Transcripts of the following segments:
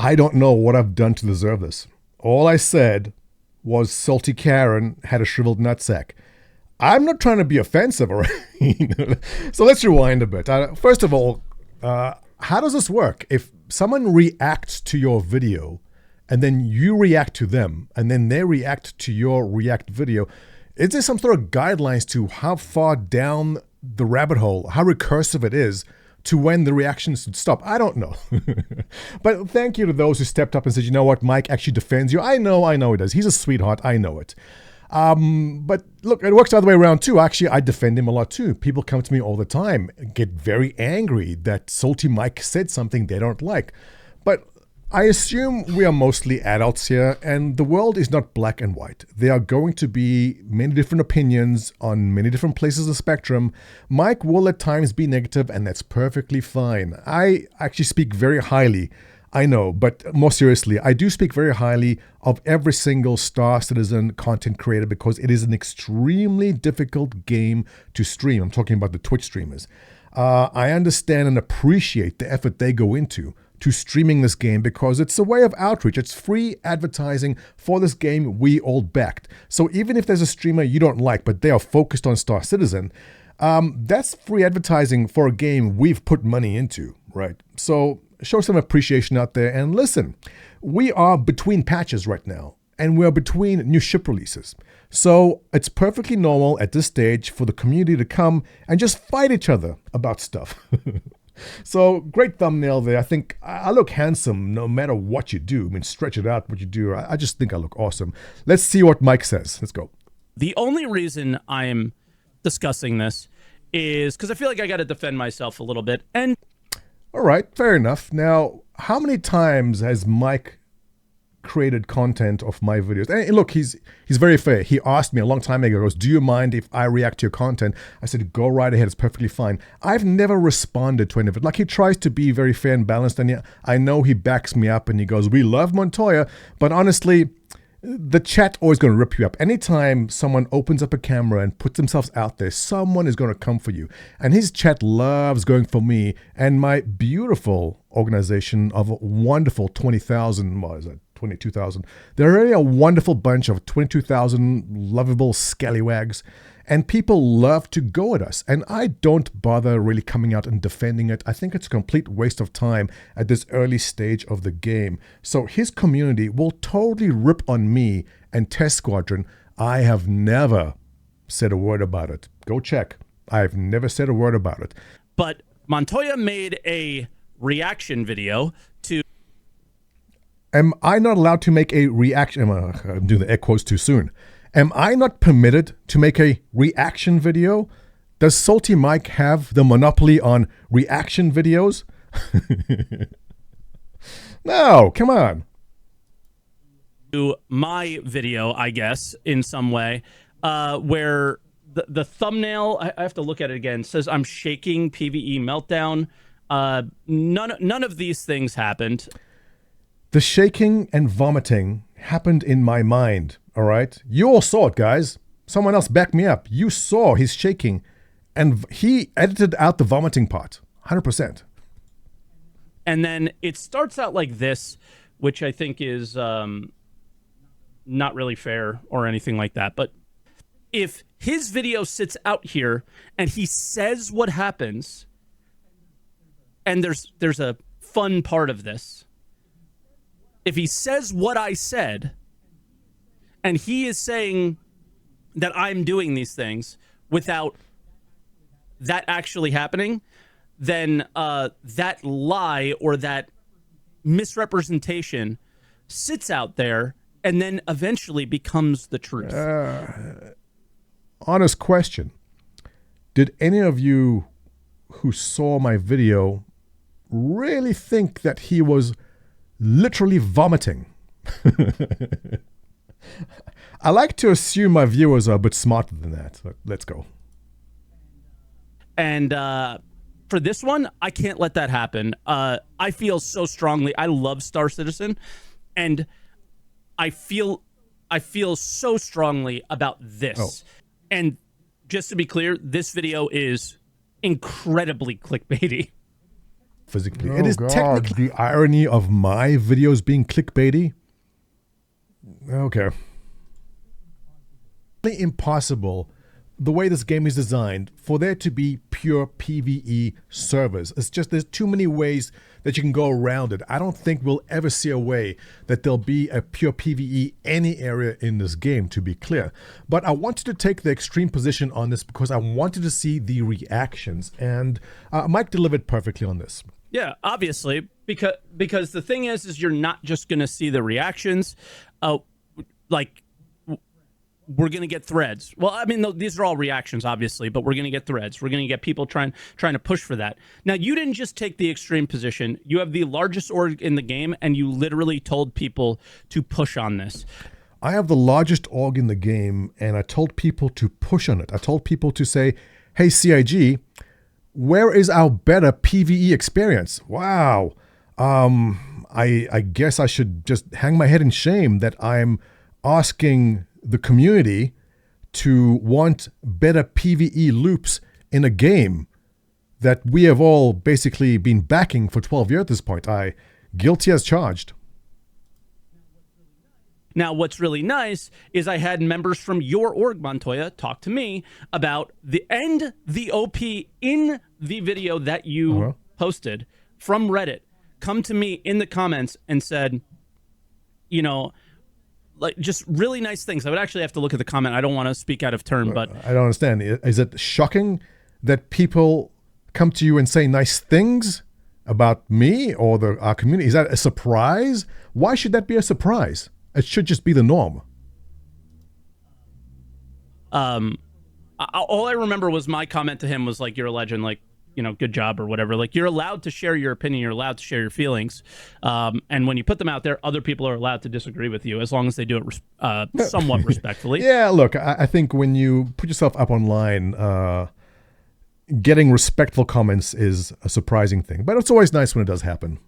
I don't know what I've done to deserve this. All I said was Salty Karen had a shriveled nutsack. I'm not trying to be offensive, or so let's rewind a bit. First of all, how does this work? If someone reacts to your video and then you react to them and then they react to your react video, is there some sort of guidelines to how far down the rabbit hole, how recursive it is to when the reactions should stop? I don't know. But thank you to those who stepped up and said, you know what, Mike actually defends you. I know he does. He's a sweetheart. I know it. But look, it works the other way around too. Actually, I defend him a lot too. People come to me all the time, get very angry that SalteMike said something they don't like. But I assume we are mostly adults here, and the world is not black and white. There are going to be many different opinions on many different places of the spectrum. Mike will at times be negative, and that's perfectly fine. I actually speak very highly, I know, but more seriously, I do speak very highly of every single Star Citizen content creator because it is an extremely difficult game to stream. I'm talking about the Twitch streamers. I understand and appreciate the effort they go into to streaming this game because it's a way of outreach. It's free advertising for this game we all backed. So even if there's a streamer you don't like, but they are focused on Star Citizen, that's free advertising for a game we've put money into, right? So show some appreciation out there. And listen, we are between patches right now, and we're between new ship releases. So it's perfectly normal at this stage for the community to come and just fight each other about stuff. So great thumbnail there. I think I look handsome no matter what you do. I mean, stretch it out what you do. I just think I look awesome. Let's see what Mike says. Let's go. The only reason I'm discussing this is because I feel like I got to defend myself a little bit. And all right, fair enough. Now, how many times has Mike created content of my videos? And look, he's very fair. He asked me a long time ago, he goes, do you mind if I react to your content? I said, go right ahead. It's perfectly fine. I've never responded to any of it. Like, he tries to be very fair and balanced. And I know he backs me up and he goes, we love Montoya. But honestly, the chat always going to rip you up. Anytime someone opens up a camera and puts themselves out there, someone is going to come for you. And his chat loves going for me and my beautiful organization of wonderful 20,000, what is it, 22,000. They're really a wonderful bunch of 22,000 lovable scallywags. And people love to go at us. And I don't bother really coming out and defending it. I think it's a complete waste of time at this early stage of the game. So his community will totally rip on me and Test Squadron. I have never said a word about it. Go check. I've never said a word about it. But Montoya made a reaction video to... Am I not allowed to make a reaction? I'm doing the air quotes too soon. Am I not permitted to make a reaction video? Does SalteMike have the monopoly on reaction videos? No, come on. To my video, I guess, in some way, where the thumbnail, I have to look at it again, says I'm shaking PvE meltdown. None of these things happened. The shaking and vomiting happened in my mind, all right? You all saw it, guys. Someone else backed me up. You saw his shaking, and he edited out the vomiting part, 100%. And then it starts out like this, which I think is not really fair or anything like that. But if his video sits out here and he says what happens, and there's a fun part of this. If he says what I said, and he is saying that I'm doing these things without that actually happening, then that lie or that misrepresentation sits out there and then eventually becomes the truth. Honest question. Did any of you who saw my video really think that he was literally vomiting? I like to assume my viewers are a bit smarter than that. But let's go. And for this one, I can't let that happen. I feel so strongly. I love Star Citizen, and I feel so strongly about this. Oh. And just to be clear, this video is incredibly clickbaity. physically. Oh, it is God. technically the irony of my videos being clickbaity. Okay. Impossible, the way this game is designed, for there to be pure PvE servers. It's just there's too many ways that you can go around it. I don't think we'll ever see a way that there'll be a pure PvE any area in this game, to be clear. But I wanted to take the extreme position on this because I wanted to see the reactions, and Mike delivered perfectly on this. Yeah, obviously, because the thing is you're not just going to see the reactions. Like, we're going to get threads. Well, I mean, these are all reactions, obviously, but we're going to get threads. We're going to get people trying to push for that. Now, you didn't just take the extreme position. You have the largest org in the game, and you literally told people to push on this. I have the largest org in the game, and I told people to push on it. I told people to say, hey, CIG, where is our better PvE experience? Wow. I guess I should just hang my head in shame that I'm asking the community to want better PvE loops in a game that we have all basically been backing for 12 years at this point. Guilty as charged. Now, what's really nice is I had members from your org, Montoya, talk to me about the OP in the video that you posted from Reddit, come to me in the comments and said, you know, like, just really nice things. I would actually have to look at the comment. I don't want to speak out of turn, but I don't understand. Is it shocking that people come to you and say nice things about me or our community? Is that a surprise? Why should that be a surprise? It should just be the norm. All I remember was my comment to him was like, "You're a legend." Like, you know, good job or whatever. Like, you're allowed to share your opinion. You're allowed to share your feelings. And when you put them out there, other people are allowed to disagree with you as long as they do it somewhat respectfully. Yeah, look, I think when you put yourself up online, getting respectful comments is a surprising thing. But it's always nice when it does happen.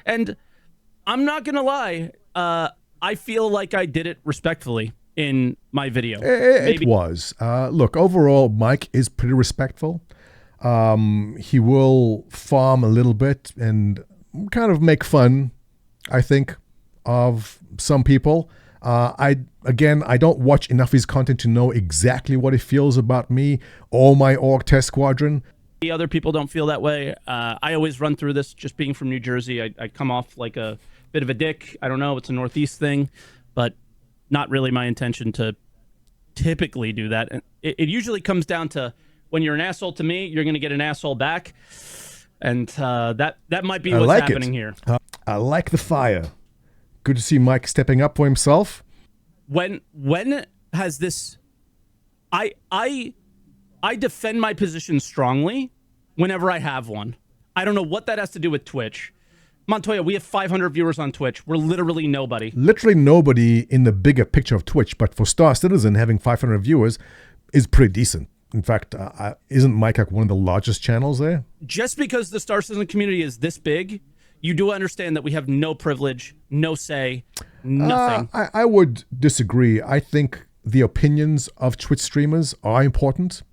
And I'm not going to lie. I feel like I did it respectfully in my video. It was. Look, overall, Mike is pretty respectful. He will farm a little bit and kind of make fun, I think, of some people. I don't watch enough of his content to know exactly what he feels about me or my org test squadron. The other people don't feel that way. I always run through this just being from New Jersey. I come off like a bit of a dick. I don't know. It's a Northeast thing, but not really my intention to typically do that. And it usually comes down to when you're an asshole to me, you're going to get an asshole back. And that might be what's happening here. I like the fire. Good to see Mike stepping up for himself. When has this... I defend my position strongly whenever I have one. I don't know what that has to do with Twitch. Montoya, we have 500 viewers on Twitch. We're literally nobody. Literally nobody in the bigger picture of Twitch, but for Star Citizen, having 500 viewers is pretty decent. In fact, isn't Mike like one of the largest channels there? Just because the Star Citizen community is this big, you do understand that we have no privilege, no say, nothing. I would disagree. I think the opinions of Twitch streamers are important.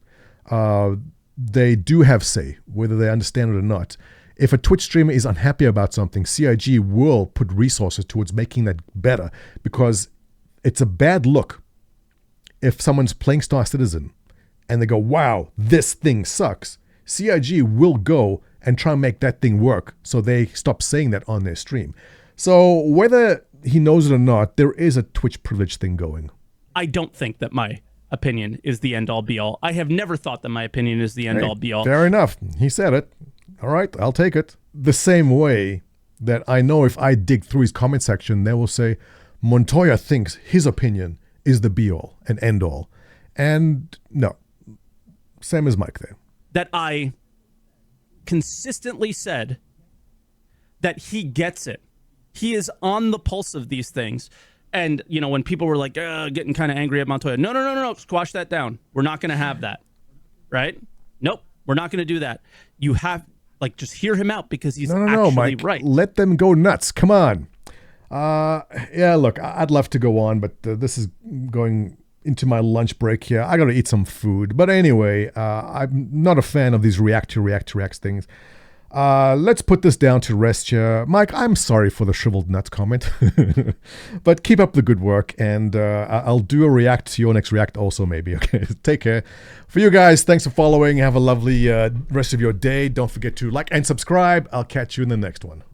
They do have say, whether they understand it or not. If a Twitch streamer is unhappy about something, CIG will put resources towards making that better, because it's a bad look if someone's playing Star Citizen and they go, wow, this thing sucks. CIG will go and try and make that thing work so they stop saying that on their stream. So whether he knows it or not, there is a Twitch privilege thing going. I don't think that my opinion is the end-all be-all. I have never thought that my opinion is the end-all be-all. Fair enough. He said it. All right, I'll take it. The same way that I know if I dig through his comment section, they will say, Montoya thinks his opinion is the be-all and end-all. And no, same as Mike there. That I consistently said that he gets it. He is on the pulse of these things. And, you know, when people were like, getting kind of angry at Montoya, no, squash that down. We're not going to have that. Right? Nope, we're not going to do that. You have... Like, just hear him out because he's actually Mike, right. Let them go nuts. Come on. Yeah, look, I'd love to go on, but this is going into my lunch break here. I gotta eat some food. But anyway, I'm not a fan of these react to react things. Let's put this down to rest here. Mike, I'm sorry for the shriveled nuts comment. But keep up the good work, and I'll do a react to your next react also, maybe. Okay, take care. For you guys, thanks for following. Have a lovely rest of your day. Don't forget to like and subscribe. I'll catch you in the next one.